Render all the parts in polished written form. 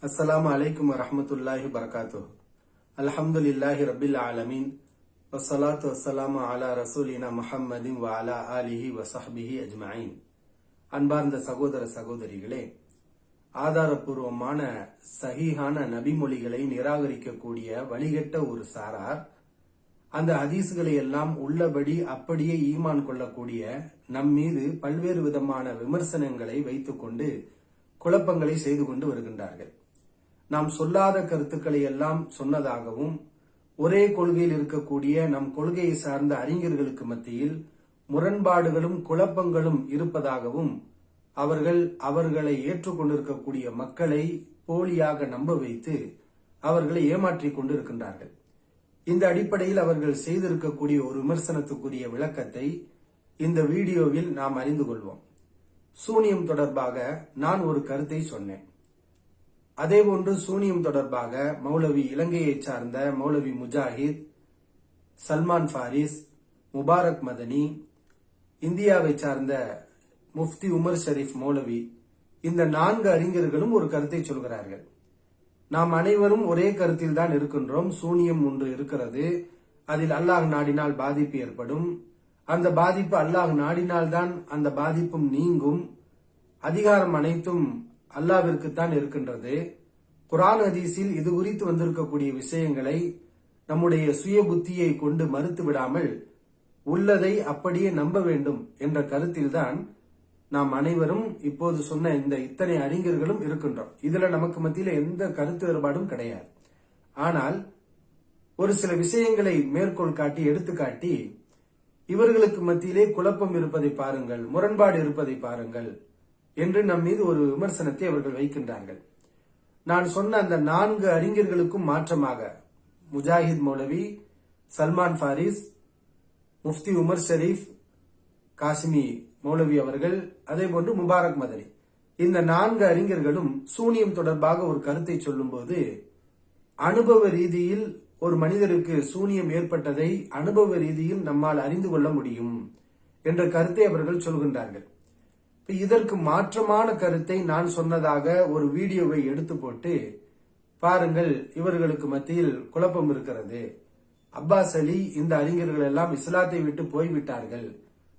அஸ்ஸலாமு அலைக்கும் வரஹ்மத்துல்லாஹி வபரகாத்துஹு. அல்ஹம்துலில்லாஹி ரப்பில் ஆலமீன் வஸ்ஸலாத்து வஸ்ஸலாமு அலா ரசூலினா முஹம்மதின் வ அலா ஆலிஹி வ ஸஹ்பிஹி அஜ்மஈன். அன்பார்ந்த சகோதர சகோதரிகளே, ஆதாரபூர்வமான சஹீஹான நபிமொழிகளை நிராகரிக்கக்கூடிய வழிகட்ட ஒரு சாரார் அந்த ஹதீஸ்களை எல்லாம் உள்ளபடி அப்படியே ஈமான் கொள்ளக்கூடிய நம் மீது பல்வேறு விதமான விமர்சனங்களை வைத்துக்கொண்டு குழப்பங்களை செய்து கொண்டு வருகின்றார்கள். நாம் சொல்லாத கருத்துக்களை எல்லாம் சொன்னதாகவும், ஒரே கொள்கையில் இருக்கக்கூடிய நம் கொள்கையை சார்ந்த அறிஞர்களுக்கு மத்தியில் முரண்பாடுகளும் குழப்பங்களும் இருப்பதாகவும் அவர்களை ஏற்றுக்கொண்டிருக்கக்கூடிய மக்களை போலியாக நம்ப வைத்து அவர்களை ஏமாற்றிக் கொண்டிருக்கின்றார்கள். இந்த அடிப்படையில் அவர்கள் செய்திருக்கக்கூடிய ஒரு விமர்சனத்துக்குரிய விளக்கத்தை இந்த வீடியோவில் நாம் அறிந்து கொள்வோம். சூனியம் தொடர்பாக நான் ஒரு கருத்தை சொன்னேன். அதேபோன்று சூனியம் தொடர்பாக மௌலவி இலங்கையை சார்ந்த மௌலவி முஜாஹித், சல்மான் பாரிஸ், முபாரக் மதனி, இந்தியாவை சார்ந்த முஃப்தி உமர் ஷரீப் மௌலவி, இந்த 4 அறிஞர்களும் ஒரு கருத்தை சொல்கிறார்கள். நாம் அனைவரும் ஒரே கருத்தில் தான் இருக்கின்றோம். சூனியம் ஒன்று இருக்கிறது, அதில் அல்லாஹ் நாடினால் பாதிப்பு ஏற்படும், அந்த பாதிப்பு அல்லாஹ் நாடினால்தான் அந்த பாதிப்பும் நீங்கும், அதிகாரம் அனைத்தும் அல்லாவிற்குத்தான் இருக்கின்றது. குர்ஆன் ஹதீஸில் இது குறித்து வந்திருக்கக்கூடிய விஷயங்களை நம்முடைய சுய புத்தியை கொண்டு மறுத்து விடாமல் உள்ளதை அப்படியே நம்ப வேண்டும் என்ற கருத்தில்தான் நாம் அனைவரும் இப்போது சொன்ன இத்தனை அறிஞர்களும் இருக்கின்றோம். இதுல நமக்கு மத்தியில எந்த கருத்து வேறுபாடும் கிடையாது. ஆனால் ஒரு சில விஷயங்களை மேற்கோள் காட்டி எடுத்துக்காட்டி இவர்களுக்கு மத்தியிலே குழப்பம் இருப்பதை பாருங்கள், முரண்பாடு இருப்பதை பாருங்கள் என்று நம் மீது ஒரு விமர்சனத்தை அவர்கள் வைக்கின்றார்கள். நான் சொன்ன அந்த 4 அறிஞர்களுக்கும் மாற்றமாக முஜாஹித் மௌலவி, சல்மான் பாரிஸ், முஃப்தி உமர் ஷரீப் காசிமி மௌலவி அவர்கள், அதே போன்று முபாரக் மதனி, இந்த 4 அறிஞர்களும் சூனியம் தொடர்பாக ஒரு கருத்தை சொல்லும் போது, அனுபவ ரீதியில் ஒரு மனிதருக்கு சூனியம் ஏற்பட்டதை அனுபவ ரீதியில் நம்மால் அறிந்து கொள்ள முடியும் என்ற கருத்தை அவர்கள் சொல்கின்றார்கள். இதற்கு மாற்றமான கருத்தை நான் சொன்னதாக ஒரு வீடியோவை எடுத்து போட்டு பாருங்கள், இவர்களுக்கு மத்தியில் குழப்பம் இருக்கிறது, அப்பாஸ் அலி இந்த அறிஞர்கள் எல்லாம் இஸ்லாத்தை விட்டு போய்விட்டார்கள்,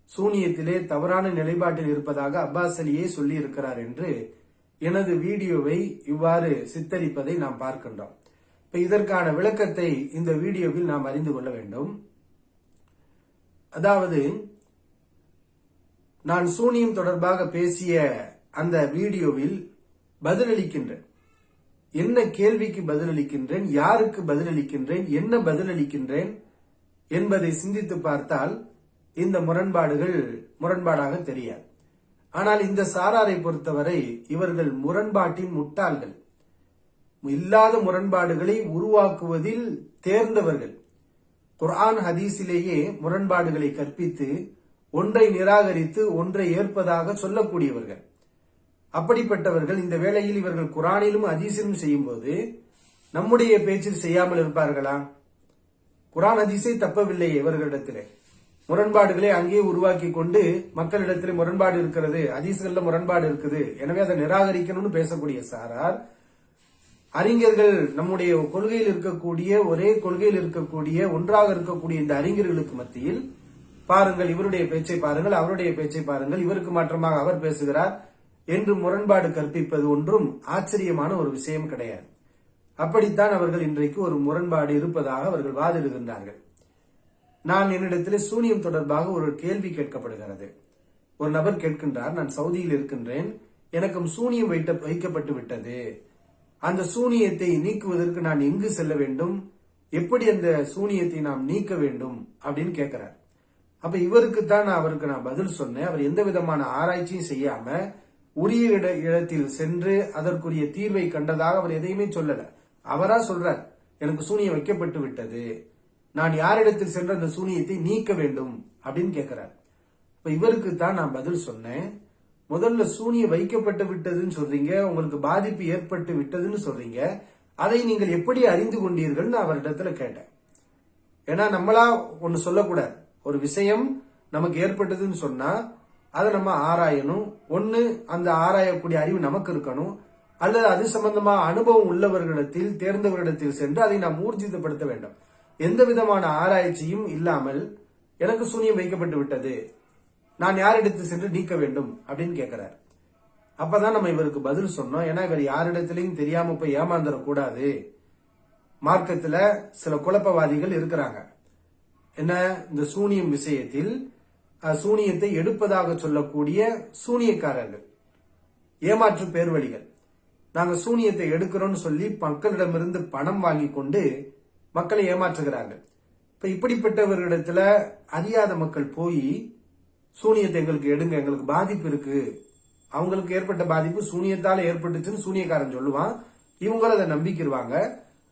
சூனியத்திலே தவறான நிலைப்பாட்டில் இருப்பதாக அப்பாஸ் அலியே சொல்லி இருக்கிறார் என்று எனது வீடியோவை இவ்வாறு சித்தரிப்பதை நாம் பார்க்கின்றோம். இதற்கான விளக்கத்தை இந்த வீடியோவில் நாம் அறிந்து கொள்ள வேண்டும். அதாவது, நான் சூனியம் தொடர்பாக பேசிய அந்த வீடியோவில் பதிலளிக்கின்றேன். என்ன கேள்விக்கு பதிலளிக்கின்றேன், யாருக்கு பதிலளிக்கின்றேன், என்ன பதிலளிக்கின்றேன் என்பதை சிந்தித்து பார்த்தால் இந்த முரண்பாடாக தெரியாது. ஆனால் இந்த சாராரை பொறுத்தவரை இவர்கள் முரண்பாட்டின் முட்டாள்கள், இல்லாத முரண்பாடுகளை உருவாக்குவதில் தேர்ந்தவர்கள். குர்ஆன் ஹதீஸிலேயே முரண்பாடுகளை கற்பித்து ஒன்றை நிராகரித்து ஒன்றை ஏற்பதாக சொல்லக்கூடியவர்கள். அப்படிப்பட்டவர்கள் இந்த வேளையில் இவர்கள் குர்ஆனிலும் ஹதீஸிலும் செய்யும் போது நம்முடைய பேச்சில் செய்யாமல் இருப்பார்களா? குர்ஆன் ஹதீஸை தப்பவில்லையே இவர்களிடத்திலே, முரண்பாடுகளை அங்கே உருவாக்கி கொண்டு மக்களிடத்திலே முரண்பாடு இருக்கிறது, ஹதீஸ்கள்ல முரண்பாடு இருக்குது, எனவே அதை நிராகரிக்கணும்னு பேசக்கூடிய சாரார் அறிஞர்கள், நம்முடைய கொள்கையில் இருக்கக்கூடிய ஒரே கொள்கையில் இருக்கக்கூடிய ஒன்றாக இருக்கக்கூடிய இந்த அறிஞர்களுக்கு மத்தியில் பாருங்கள், இவருடைய பேச்சை பாருங்கள், அவருடைய பேச்சை பாருங்கள், இவருக்கு மாற்றமாக அவர் பேசுகிறார் என்று முரண்பாடு கற்பிப்பது ஒன்றும் ஆச்சரியமான ஒரு விஷயம் கிடையாது. அப்படித்தான் அவர்கள் இன்றைக்கு ஒரு முரண்பாடு இருப்பதாக அவர்கள் வாதிடுகின்றார்கள். நான் என்னிடத்தில் சூனியம் தொடர்பாக ஒரு கேள்வி கேட்கப்படுகிறது. ஒரு நபர் கேட்கின்றார், நான் சவுதியில் இருக்கின்றேன், எனக்கும் சூனியம் வைக்கப்பட்டு விட்டது, அந்த சூனியத்தை நீக்குவதற்கு நான் எங்கு செல்ல வேண்டும், எப்படி அந்த சூனியத்தை நாம் நீக்க வேண்டும் அப்படின்னு கேட்கிறார். அப்ப இவருக்குத்தான் அவருக்கு நான் பதில் சொன்னேன். அவர் எந்த விதமான ஆராய்ச்சியும் செய்யாம உரிய இடத்தில் சென்று அதற்குரிய தீர்வை கண்டதாக அவர் எதையுமே சொல்லல. அவரா சொல்றார், எனக்கு சூனியம் வைக்கப்பட்டு விட்டது, நான் யாரிடத்தில் சென்று அந்த சூனியத்தை நீக்க வேண்டும் அப்படின்னு கேட்கிறார். இப்ப இவருக்கு தான் நான் பதில் சொன்னேன், முதல்ல சூனியம் வைக்கப்பட்டு விட்டதுன்னு சொல்றீங்க, உங்களுக்கு பாதிப்பு ஏற்பட்டு விட்டதுன்னு சொல்றீங்க, அதை நீங்கள் எப்படி அறிந்து கொண்டீர்கள் அவரிடத்துல கேட்டேன். ஏன்னா நம்மளா ஒன்னு சொல்லக்கூடாது, ஒரு விஷயம் நமக்கு ஏற்பட்டதுன்னு சொன்னா அதை நம்ம ஆராயணும். ஒன்னு அந்த ஆராயக்கூடிய அறிவு நமக்கு இருக்கணும், அல்லது அது சம்பந்தமா அனுபவம் உள்ளவர்களிடத்தில் தேர்ந்தவர்களிடத்தில் சென்று அதை நாம் ஊர்ஜிதப்படுத்த வேண்டும். எந்த விதமான ஆராய்ச்சியும் இல்லாமல் எனக்கு சூனியம் வைக்கப்பட்டு விட்டது, நான் யாரிடத்தில் சென்று நீக்க வேண்டும் அப்படின்னு கேட்கிறார். அப்பதான் நம்ம இவருக்கு பதில் சொன்னோம். ஏன்னா இவர் யாரிடத்திலையும் தெரியாம போய் ஏமாந்துடக்கூடாது. மார்க்கத்துல சில குழப்பவாதிகள் இருக்கிறாங்க. என்ன, இந்த சூனியம் விஷயத்தில் சூனியத்தை எடுப்பதாக சொல்லக்கூடிய சூனியக்காரர்கள், ஏமாற்று பேர்வழிகள். நாங்க சூனியத்தை எடுக்கிறோம்னு சொல்லி மக்களிடமிருந்து பணம் வாங்கி கொண்டு மக்களை ஏமாற்றுகிறார்கள். இப்ப இப்படிப்பட்டவர்களிடத்துல அறியாத மக்கள் போய் சூனியத்தை எங்களுக்கு எடுங்க, எங்களுக்கு பாதிப்பு இருக்கு, அவங்களுக்கு ஏற்பட்ட பாதிப்பு சூனியத்தால ஏற்பட்டுச்சுன்னு சூனியக்காரன் சொல்லுவான். இவங்களும் அதை நம்பிக்கிடுவாங்க.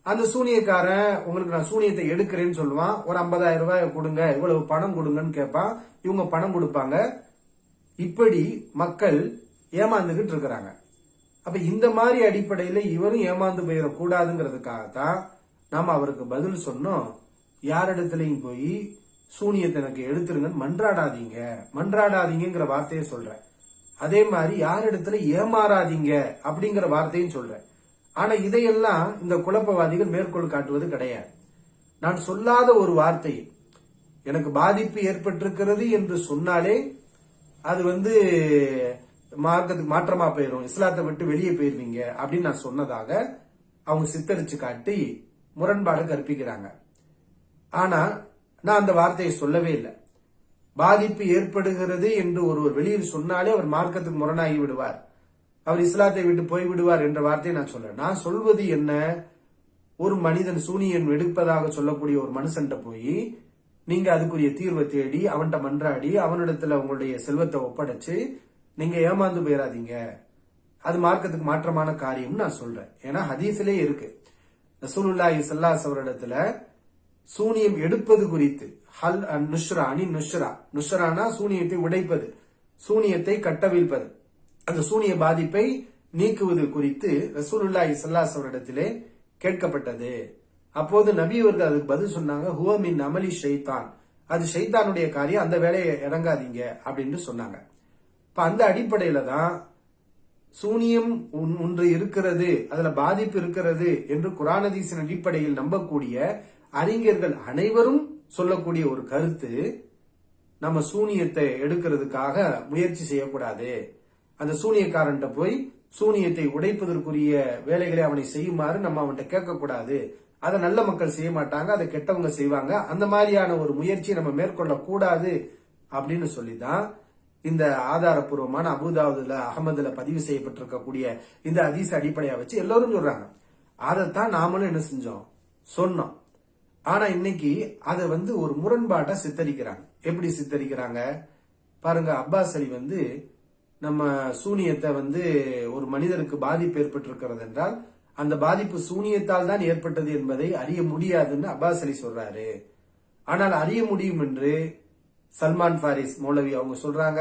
அந்த சூனியக்காரன் உங்களுக்கு நான் சூனியத்தை எடுக்கிறேன்னு சொல்லுவான். ஒரு 50,000 ரூபாய் கொடுங்க, இவ்வளவு பணம் கொடுங்கன்னு கேட்பான். இவங்க பணம் கொடுப்பாங்க. இப்படி மக்கள் ஏமாந்துகிட்டு இருக்கிறாங்க. அப்ப இந்த மாதிரி அடிப்படையில இவரும் ஏமாந்து போயிடக்கூடாதுங்கிறதுக்காகத்தான் நாம அவருக்கு பதில் சொன்னோம். யாரிடத்திலையும் போய் சூனியத்தை எனக்கு எடுத்துருங்கன்னு மன்றாடாதீங்க, மன்றாடாதீங்கிற வார்த்தையை சொல்றேன். அதே மாதிரி யாரிடத்துல ஏமாறாதீங்க அப்படிங்கிற வார்த்தையும் சொல்றேன். ஆனா இதையெல்லாம் இந்த குழப்பவாதிகள் மேற்கோள் காட்டுவது கிடையாது. நான் சொல்லாத ஒரு வார்த்தை, எனக்கு பாதிப்பு ஏற்பட்டிருக்கிறது என்று சொன்னாலே அது மார்க்கத்துக்கு மாற்றமா போயிடும், இஸ்லாத்தை விட்டு வெளியே போயிருவீங்க அப்படின்னு நான் சொன்னதாக அவங்க சித்தரிச்சு காட்டி முரண்பாடு கற்பிக்கிறாங்க. ஆனா நான் அந்த வார்த்தையை சொல்லவே இல்லை. பாதிப்பு ஏற்படுகிறது என்று ஒருவர் வெளியில் சொன்னாலே அவர் மார்க்கத்துக்கு முரணாகி விடுவார், அவர் இஸ்லாத்தை விட்டு போய்விடுவார் என்ற வார்த்தையை நான் சொல்றேன். நான் சொல்வது என்ன, ஒரு மனிதன் சூனியன் எடுப்பதாக சொல்லக்கூடிய ஒரு மனுஷன்ட்ட போய் நீங்க அதுக்குரிய தீர்வை தேடி அவன்கிட்ட மன்றாடி அவனிடத்துல உங்களுடைய செல்வத்தை ஒப்படைச்சு நீங்க ஏமாந்து போயிடாதீங்க, அது மார்க்கத்துக்கு மாற்றமான காரியம்னு நான் சொல்றேன். ஏன்னா ஹதீஸிலே இருக்கு, ரசூலுல்லாஹி ஸல்லல்லாஹு அலைஹி வஸல்லத்துல சூனியம் எடுப்பது குறித்து ஹல் நுஷ்ரா அனி நுஷ்ரா, நுஷ்ரானா சூனியத்தை உடைப்பது, சூனியத்தை கட்டவிழ்ப்பது, அந்த சூனிய பாதிப்பை நீக்குவது குறித்து ரசூலுல்லாஹி ஸல்லல்லாஹு அலைஹி வஸல்லத்திலே கேட்கப்பட்டது. அப்போது நபி அவர்கள் அதுக்கு பதில் சொன்னாங்க, ஹுவ மின் அமலி ஷைத்தான், அது ஷைத்தானுடைய காரியம், அந்த வேலையை இறங்காதீங்க அப்படின்னு சொன்னாங்க. இப்ப அந்த அடிப்படையில தான் சூனியம் ஒன்று இருக்கிறது, அதுல பாதிப்பு இருக்கிறது என்று குர்ஆன் ஹதீஸின் அடிப்படையில் நம்பக்கூடிய அறிஞர்கள் அனைவரும் சொல்லக்கூடிய ஒரு கருத்து, நம்ம சூனியத்தை எடுக்கிறதுக்காக முயற்சி செய்யக்கூடாது, அந்த சூனியக்காரன்ட்ட போய் சூனியத்தை உடைப்பதற்குரிய வேலைகளை அவனை செய்யுமாறு நம்ம அவன்கிட்ட கேட்கக்கூடாது, அதை நல்ல மக்கள் செய்ய மாட்டாங்க, அதை கெட்டவங்க செய்வாங்க, அந்த மாதிரியான ஒரு முயற்சியை நம்ம மேற்கொள்ள கூடாது அப்படின்னு சொல்லிதான் இந்த ஆதாரப்பூர்வமான அபூதாவுதுல அகமதுல பதிவு செய்யப்பட்டிருக்கக்கூடிய இந்த ஹதீஸ் அடிப்படையா வச்சு எல்லாரும் சொல்றாங்க. அதைத்தான் நாமளும் என்ன செஞ்சோம், சொன்னோம். ஆனா இன்னைக்கு அதை ஒரு முரண்பாட்டா சித்தரிக்கிறாங்க. எப்படி சித்தரிக்கிறாங்க பாருங்க. அப்பாஸ் அலி நம்ம சூனியத்தை ஒரு மனிதருக்கு பாதிப்பு ஏற்பட்டிருக்கிறது என்றால் அந்த பாதிப்பு சூனியத்தால் தான் ஏற்பட்டது என்பதை அறிய முடியாதுன்னு அப்பாஸ் அலி சொல்றாரு. ஆனால் அறிய முடியும் என்று சல்மான் பாரிஸ் மௌலவி அவங்க சொல்றாங்க.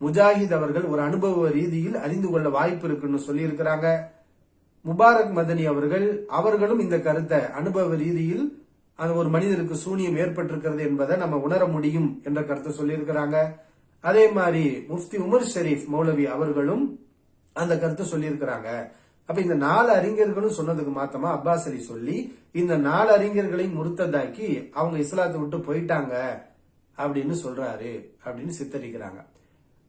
முஜாஹித் அவர்கள் ஒரு அனுபவ ரீதியில் அறிந்து கொள்ள வாய்ப்பு இருக்குன்னு சொல்லி இருக்கிறாங்க. முபாரக் மதனி அவர்களும் இந்த கருத்தை அனுபவ ரீதியில் அது ஒரு மனிதருக்கு சூனியம் ஏற்பட்டிருக்கிறது என்பதை நம்ம உணர முடியும் என்ற கருத்தை சொல்லி இருக்கிறாங்க. அதே மாதிரி முஃப்தி உமர் ஷரீப் மௌலவி அவர்களும் அந்த கருத்தை சொல்லி இருக்கிறாங்க. அப்ப இந்த 4 அறிஞர்களும் சொன்னதுக்கு மாத்தமா அப்பாஸ் அலி சொல்லி இந்த 4 அறிஞர்களையும் முர்த்ததாக்கி அவங்க இஸ்லாத்தை விட்டு போயிட்டாங்க அப்படின்னு சொல்றாரு அப்படின்னு சித்தரிக்கிறாங்க.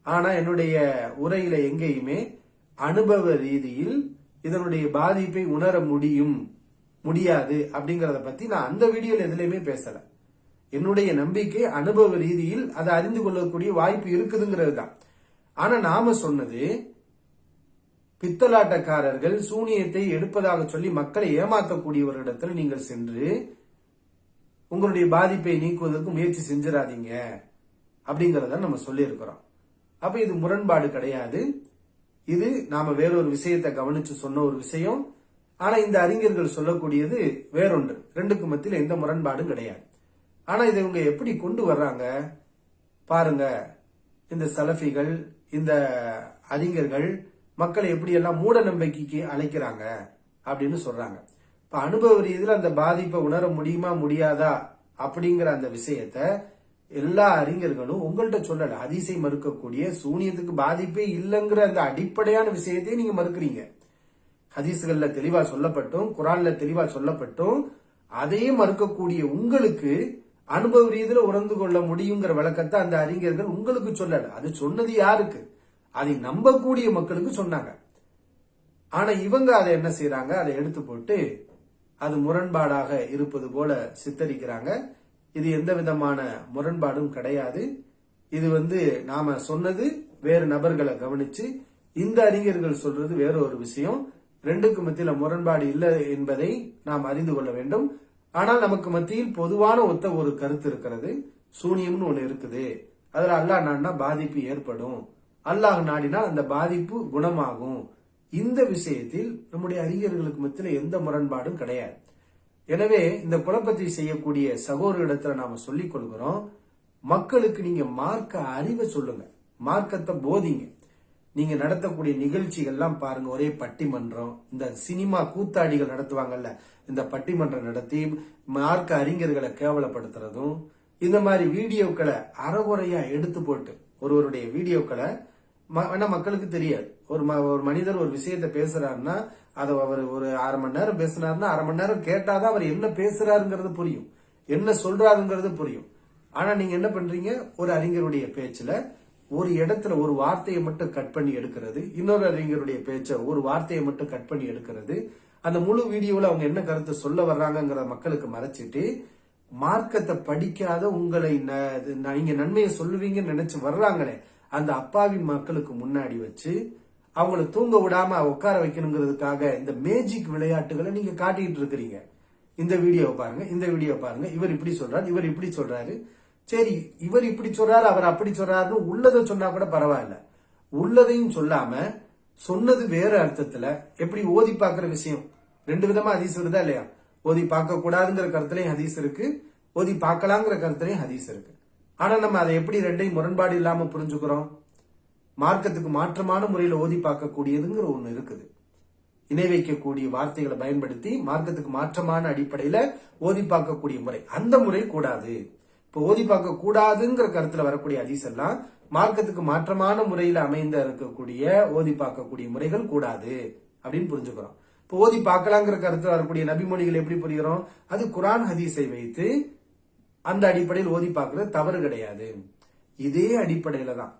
ஆனா என்னுடைய உரையில எங்கேயுமே அனுபவ ரீதியில் இதனுடைய பாதிப்பை உணர முடியாது அப்படிங்கறத பத்தி நான் அந்த வீடியோல எதுலையுமே பேசல. என்னுடைய நம்பிக்கை அனுபவ ரீதியில் அதை அறிந்து கொள்ளக்கூடிய வாய்ப்பு இருக்குதுங்கிறது தான். ஆனா நாம சொன்னது பித்தலாட்டக்காரர்கள் சூனியத்தை எடுப்பதாக சொல்லி மக்களை ஏமாற்றக்கூடியவர்களிடத்தில் நீங்கள் சென்று உங்களுடைய பாதிப்பை நீக்குவதற்கு முயற்சி செஞ்சிடாதீங்க அப்படிங்கறத நம்ம சொல்லி இருக்கிறோம். அப்ப இது முரண்பாடு கிடையாது. இது நாம வேறொரு விஷயத்தை கவனிச்சு சொன்ன ஒரு விஷயம். ஆனா இந்த அறிஞர்கள் சொல்லக்கூடியது வேறொன்று. ரெண்டுக்கு மத்தியில் எந்த முரண்பாடும் கிடையாது. ஆனா இதை இவங்க எப்படி கொண்டு வர்றாங்க பாருங்க. இந்த சலஃபிகள், இந்த அறிஞர்கள் மக்களை எப்படி எல்லாம் மூட நம்பிக்கைக்கு அழைக்கிறாங்க அப்படின்னு சொல்றாங்க. இப்ப அனுபவ ரீதியில் அந்த பாதிப்பை உணர முடியுமா முடியாதா அப்படிங்கிற அந்த விஷயத்த எல்லா அறிஞர்களும் உங்கள்கிட்ட சொல்லல. ஹதீஸை மறுக்கக்கூடிய சூனியத்துக்கு பாதிப்பே இல்லைங்கிற அந்த அடிப்படையான விஷயத்தையும் நீங்க மறுக்கிறீங்க. ஹதீஸ்கள்ல தெளிவா சொல்லப்பட்டும் குரான்ல தெளிவா சொல்லப்பட்டும் அதையே மறுக்கக்கூடிய உங்களுக்கு அனுபவ ரீதியில உணர்ந்து கொள்ள முடியுங்கிற விளக்கத்தை அந்த அறிஞர்கள் உங்களுக்கு சொல்லல. அது சொன்னது யாருக்கு? அதை நம்பக்கூடிய மக்களுக்கு சொன்னாங்க. ஆனா இவங்க அதை என்ன செய்யறாங்க, அதை எடுத்து போட்டு அது முரண்பாடாக இருப்பது போல சித்தரிக்கிறாங்க. இது எந்த விதமான முரண்பாடும் கிடையாது. இது நாம சொன்னது வேறு நபர்களை கவனிச்சு இந்த அறிஞர்கள் சொல்றது வேற ஒரு விஷயம். ரெண்டுக்கு மத்தியில முரண்பாடு இல்லை என்பதை நாம் அறிந்து கொள்ள வேண்டும். ஆனால் நமக்கு மத்தியில் பொதுவான ஒத்த ஒரு கருத்து இருக்கிறது. சூனியம்னு ஒண்ணு இருக்குது. அதுல அல்லாஹ் நாடினா பாதிப்பு ஏற்படும், அல்லாஹ் நாடினா அந்த பாதிப்பு குணமாகும். இந்த விஷயத்தில் நம்முடைய அறிஞர்களுக்கு மத்தியில எந்த முரண்பாடும் கிடையாது. எனவே இந்த குழப்பத்தை செய்யக்கூடிய சகோதரிடத்துல நாம சொல்லிக் கொள்கிறோம், மக்களுக்கு நீங்க மார்க்க அறிவை சொல்லுங்க, மார்க்கத்தை போதிங்க. நீங்க நடத்தக்கூடிய நிகழ்ச்சிகள்லாம் பாருங்க, ஒரே பட்டிமன்றம், இந்த சினிமா கூத்தாடிகள் நடத்துவாங்கல்ல, இந்த பட்டிமன்றம் நடத்தி மார்க்க அறிஞர்களை கேவலப்படுத்துறதும், இந்த மாதிரி வீடியோக்களை அறகுறையா எடுத்து போட்டு ஒருவருடைய வீடியோக்களை மக்களுக்கு தெரியாது. ஒரு மனிதர் ஒரு விஷயத்த பேசுறாருன்னா அதை அவர் ஒரு 1/2 மணி நேரம் பேசுறாருன்னா 1/2 மணி நேரம் கேட்டாதான் அவர் என்ன பேசுறாருங்கிறது புரியும், என்ன சொல்றாருங்கிறது புரியும். ஆனா நீங்க என்ன பண்றீங்க, ஒரு அறிஞருடைய பேச்சுல ஒரு இடத்துல ஒரு வார்த்தையை மட்டும் கட் பண்ணி எடுக்கிறது, இன்னொரு அறிஞருடைய பேச்ச ஒரு வார்த்தையை மட்டும் கட் பண்ணி எடுக்கிறது, அந்த முழு வீடியோல அவங்க என்ன கருத்தை சொல்ல வர்றாங்கிற மக்களுக்கு மறைச்சிட்டு மார்க்கத்தை படிக்காத உங்களை நீங்க நன்மையை சொல்லுவீங்கன்னு நினைச்சு வர்றாங்களே அந்த அப்பாவி மக்களுக்கு முன்னாடி வச்சு அவங்களை தூங்க விடாம உட்கார வைக்கணுங்கிறதுக்காக இந்த மேஜிக் விளையாட்டுகளை நீங்க காட்டிட்டு இருக்கிறீங்க. இந்த வீடியோவை பாருங்க, இந்த வீடியோ பாருங்க, இவர் இப்படி சொல்றாரு, இவர் இப்படி சொல்றாரு. சரி, இவர் இப்படி சொல்றாரு, அவர் அப்படி சொல்றாருன்னு உள்ளதை சொன்னா கூட பரவாயில்ல. உள்ளதையும் சொல்லாம சொன்னது வேற அர்த்தத்துல எப்படி ஓதி பார்க்கிற விஷயம் ரெண்டு விதமா ஹதீஸ் வருதா இல்லையா? ஓதி பார்க்க கூடாதுங்கிற கருத்துலயும் ஹதீஸ் இருக்கு, ஓதி பார்க்கலாங்கிற கருத்துலயும் ஹதீஸ் இருக்கு. ஆனா நம்ம அதை எப்படி ரெண்டையும் முரண்பாடு இல்லாம புரிஞ்சுக்கிறோம்? மார்க்கத்துக்கு மாற்றமான முறையில ஓதி பார்க்கக்கூடியதுங்கிற ஒண்ணு இருக்குது. இணை வைக்கக்கூடிய வார்த்தைகளை பயன்படுத்தி மார்க்கத்துக்கு மாற்றமான அடிப்படையில ஓதி பார்க்கக்கூடிய முறை, அந்த முறை கூடாது. இப்ப ஓதி பார்க்க கூடாதுங்கிற கருத்துல வரக்கூடிய ஹதீஸ் எல்லாம் மார்க்கத்துக்கு மாற்றமான முறையில அமைந்த இருக்கக்கூடிய ஓதி பார்க்கக்கூடிய முறைகள் கூடாது அப்படின்னு புரிஞ்சுக்கிறோம். இப்போ ஓதி பார்க்கலாங்கிற கருத்துல வரக்கூடிய நபிமொழிகள் எப்படி புரிகிறோம்? அது குரான் ஹதீஸை வைத்து அந்த அடிப்படையில் ஓதி பார்க்கறது தவறு கிடையாது. இதே அடிப்படையில தான்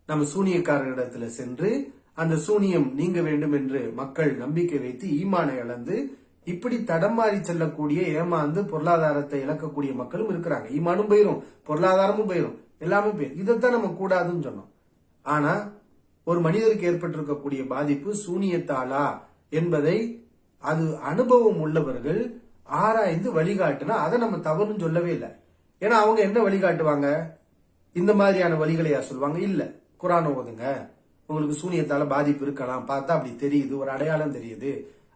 நம்ம சூனியக்காரரிடத்துல சென்று அந்த சூனியம் நீங்க வேண்டும் என்று மக்கள் நம்பிக்கை வைத்து ஈமானை இழந்து இப்படி தடமாறி செல்லக்கூடிய ஏமாந்து பொருளாதாரத்தை இழக்கக்கூடிய மக்களும் இருக்கிறாங்க. ஈமானும் போயிரும், பொருளாதாரமும் போயிரும், எல்லாமே போயிரும். இதைத்தான் நம்ம கூடாதுன்னு சொன்னோம். ஆனா ஒரு மனிதருக்கு ஏற்பட்டிருக்கக்கூடிய பாதிப்பு சூனியத்தாலா என்பதை அது அனுபவம் உள்ளவர்கள் ஆராய்ந்து வழிகாட்டுனா அதை நம்ம தவறுன்னு சொல்லவே இல்லை. ஏன்னா அவங்க என்ன வழிகாட்டுவாங்க? இந்த மாதிரியான வழிகளையா சொல்லுவாங்க? இல்ல, குரான் ஓதுங்க, உங்களுக்கு சூனியத்தால பாதிப்பு இருக்கலாம், பார்த்தா அப்படி தெரியுது, ஒரு அடையாளம் தெரியுது,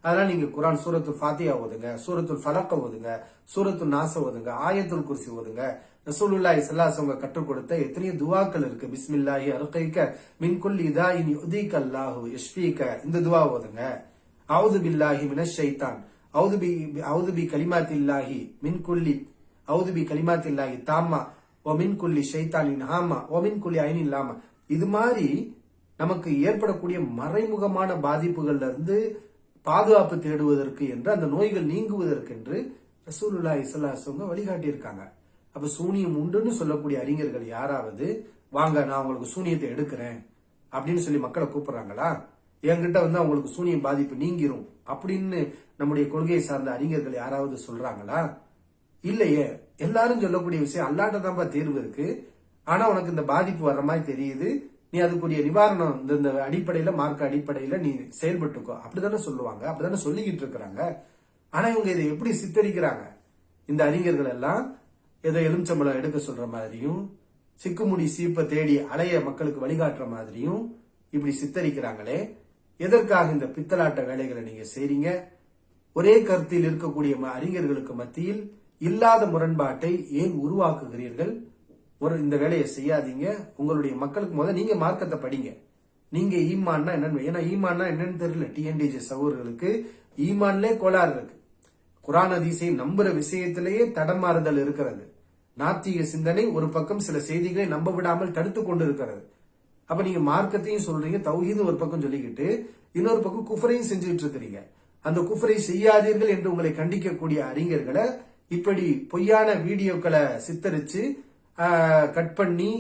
அதனால நீங்க குரான் சூரத்துல் ஃபாத்தியா ஓதுங்க, சூரத்துல் ஃபலக்க ஓதுங்க, சூரத்துல் நாச ஓதுங்க, ஆயத்துல் குர்சி ஓதுங்க. ரசூலுல்லாஹி ஸல்லல்லாஹு அலைஹி வஸல்லம் கற்றுக் கொடுத்த எத்தனையோ துஆக்கள் இருக்கு. பிஸ்மில்லாஹி அர்கைக மின் குல்லி இதாஇன் யுதீக அல்லாஹு யஷ்ஃபீக, இந்த துஆ ஓதுங்க. அஊது பில்லாஹி மினஷ் ஷைத்தான், அஊது பி கலிமாத்தில்லாஹி மின் குல்லி, அஊது பி கலிமாத்தில்லாஹி தாம்மா வ மின் குல்லி ஷைத்தானின் ஹாமா வ மின் குல்லி ஐனின் லாமா. இது மாதிரி நமக்கு ஏற்படக்கூடிய மறைமுகமான பாதிப்புகள்ல இருந்து பாதுகாப்பு தேடுவதற்கு என்று, அந்த நோய்கள் நீங்குவதற்கு என்று ரசூலுல்லாஹி ஸல்லல்லாஹு அலைஹி வஸல்லம் வழிகாட்டி இருக்காங்க. அப்ப சூனியம் உண்டுன்னு சொல்லக்கூடிய அறிஞர்கள் யாராவது வாங்க நான் உங்களுக்கு சூனியத்தை எடுக்கிறேன் அப்படின்னு சொல்லி மக்களை கூப்பிடுறாங்களா? என்கிட்ட அவங்களுக்கு சூனியம் பாதிப்பு நீங்கிரும் அப்படின்னு நம்முடைய கொள்கையை சார்ந்த அறிஞர்கள் யாராவது சொல்றாங்களா? இல்லையே. எல்லாரும் சொல்லக்கூடிய விஷயம் அல்லாட்ட தான்ப்பா தீர்வு இருக்கு, ஆனா உனக்கு இந்த பாதிப்பு வர்ற மாதிரி தெரியுது, நீ அதுக்குரிய நிவாரணம் இந்த அடிப்படையில மார்க்க அடிப்படையில நீ செயல்பட்டுக்கோ, அப்படித்தானே சொல்லுவாங்க, அப்படித்தானே சொல்லிக்கிட்டு இருக்கிறாங்க. ஆனா இவங்க இதை எப்படி சித்தரிக்கிறாங்க? இந்த அறிஞர்கள் எல்லாம் ஏதோ எலுமிச்சம்பழம் எடுக்க சொல்ற மாதிரியும் சிக்குமுடி சீப்பை தேடி அலைய மக்களுக்கு வழிகாட்டுற மாதிரியும் இப்படி சித்தரிக்கிறாங்களே, எதற்காக இந்த பித்தலாட்ட வேலைகளை நீங்க செய்றீங்க? ஒரே கருத்தில் இருக்கக்கூடிய அறிஞர்களுக்கு மத்தியில் இல்லாத முரண்பாட்டை ஏன் உருவாக்குகிறீர்கள்? இந்த வேலையை செய்யாதீங்க. உங்களுடைய மக்களுக்கு நீங்க மார்க்கத்தை படிங்க. நீங்க ஈமான்னா என்னன்னு, ஏன்னா ஈமான்னா என்னன்னு தெரியல டிஎன்டிஜே சகோதரர்களுக்கு. ஈமான்லே கோளாறு இருக்கு. குரான் ஹதீஸை நம்புற விஷயத்திலேயே தடமாறுதல் இருக்கிறது. நாத்திக சிந்தனை ஒரு பக்கம் சில செய்திகளை நம்ப விடாமல் தடுத்து கொண்டு இருக்கிறது. அப்ப நீங்க மார்க்கத்தையும் சொல்றீங்க, தௌஹீது ஒரு பக்கம் சொல்லிக்கிட்டு இன்னொரு பக்கம் குஃபரையும் செஞ்சுட்டு இருக்கிறீங்க. அந்த குஃபரை செய்யாதீர்கள் என்று உங்களை கண்டிக்கக்கூடிய அறிஞர்களை இப்படி பொய்யான வீடியோக்களை சித்தரிச்சு கட் பண்ணி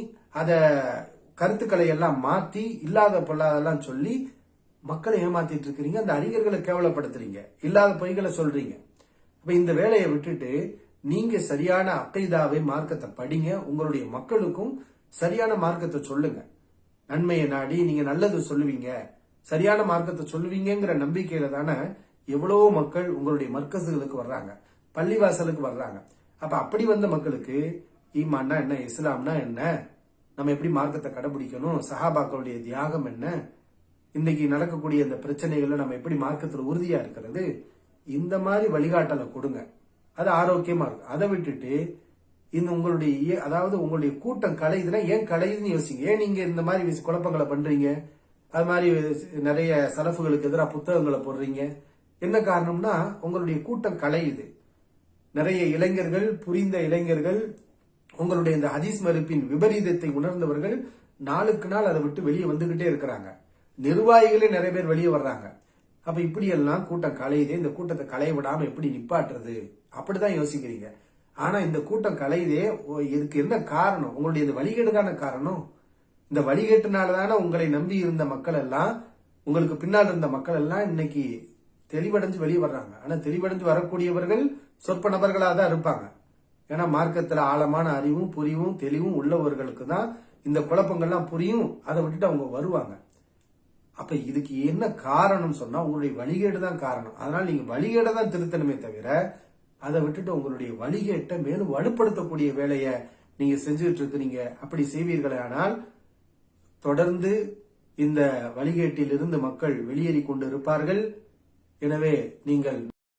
அத கருத்துக்களை எல்லாம் மாத்தி இல்லாத பொல்லாதெல்லாம் சொல்லி மக்களை ஏமாத்திட்டு இருக்கிறீங்க. அந்த அறிஞர்களை கேவலப்படுத்துறீங்க, இல்லாத பொய்களை சொல்றீங்க. அப்ப இந்த வேலையை விட்டுட்டு நீங்க சரியான அக்கைதாவை மார்க்கத்தை படிங்க, உங்களுடைய மக்களுக்கும் சரியான மார்க்கத்தை சொல்லுங்க. நன்மையை நாடி நீங்க நல்லது சொல்லுவீங்க, சரியான மார்க்கத்தை சொல்லுவீங்கிற நம்பிக்கையில தானே எவ்வளவோ மக்கள் உங்களுடைய மர்க்கசுகளுக்கு வர்றாங்க, பள்ளிவாசலுக்கு வர்றாங்க. அப்ப அப்படி வந்த மக்களுக்கு ஈமான்னா என்ன, இஸ்லாம்னா என்ன, நம்ம எப்படி மார்க்கத்தை கடைபிடிக்கணும், சஹாபாக்களுடைய தியாகம் என்ன, இன்னைக்கு நடக்கக்கூடிய இந்த பிரச்சனைகள்ல நம்ம எப்படி மார்க்கத்தில் உறுதியா இருக்கிறது, இந்த மாதிரி வழிகாட்டலை கொடுங்க. அது ஆரோக்கியமா இருக்கும். அதை விட்டுட்டு இந்த உங்களுடைய அதாவது உங்களுடைய கூட்டம் கலையுதுன்னா ஏன் கலையுதுன்னு யோசிங்க. ஏன் நீங்க இந்த மாதிரி குழப்பங்களை பண்றீங்க? அது மாதிரி நிறைய சலஃபுகளுக்கு எதிராக புத்தகங்களை போடுறீங்க. என்ன காரணம்னா உங்களுடைய கூட்டம் கலையுது. நிறைய இளைஞர்கள், புரிந்த இளைஞர்கள், உங்களுடைய இந்த ஹதீஸ் மறுப்பின் விபரீதத்தை உணர்ந்தவர்கள் நாளுக்கு நாள் அதை விட்டு வெளியே வந்துகிட்டே இருக்கிறாங்க. நிர்வாகிகளே நிறைய பேர் வெளியே வர்றாங்க. அப்ப இப்படி எல்லாம் கூட்டம் கலையுது, இந்த கூட்டத்தை கலைய விடாம எப்படி நிப்பாட்டுறது அப்படிதான் யோசிக்கிறீங்க. ஆனா இந்த கூட்டம் கலையுதே, இதுக்கு என்ன காரணம்? உங்களுடைய இந்த வழிகேடுதான காரணம். இந்த வழிகேட்டுனாலதானே உங்களை நம்பி இருந்த மக்கள் எல்லாம், உங்களுக்கு பின்னால் இருந்த மக்கள் எல்லாம் இன்னைக்கு தெளிவடைஞ்சு வெளியே வர்றாங்க. ஆனா தெளிவடைஞ்சு வரக்கூடியவர்கள் சொற்ப நபர்களா தான் இருப்பாங்க. ஏன்னா மார்க்கத்துல ஆழமான அறிவும் புரிவும் தெளிவும் உள்ளவர்களுக்கு தான் இந்த குழப்பங்கள்லாம் புரியும். அதை விட்டுட்டு அவங்க வருவாங்க. அப்ப இதுக்கு என்ன காரணம் சொன்னா உங்களுடைய வழிகேடு தான் காரணம். அதனால நீங்க வழிகேடை தான் திருத்தணுமே தவிர அதை விட்டுட்டு உங்களுடைய வழிகேட்டை மேலும் வலுப்படுத்தக்கூடிய வேலையை நீங்க செஞ்சுட்டு இருக்கிறீங்க. அப்படி செய்வீர்களே ஆனால் தொடர்ந்து இந்த வழிகேட்டில் இருந்து மக்கள் வெளியேறி கொண்டு இருப்பார்கள். எனவே நீங்கள்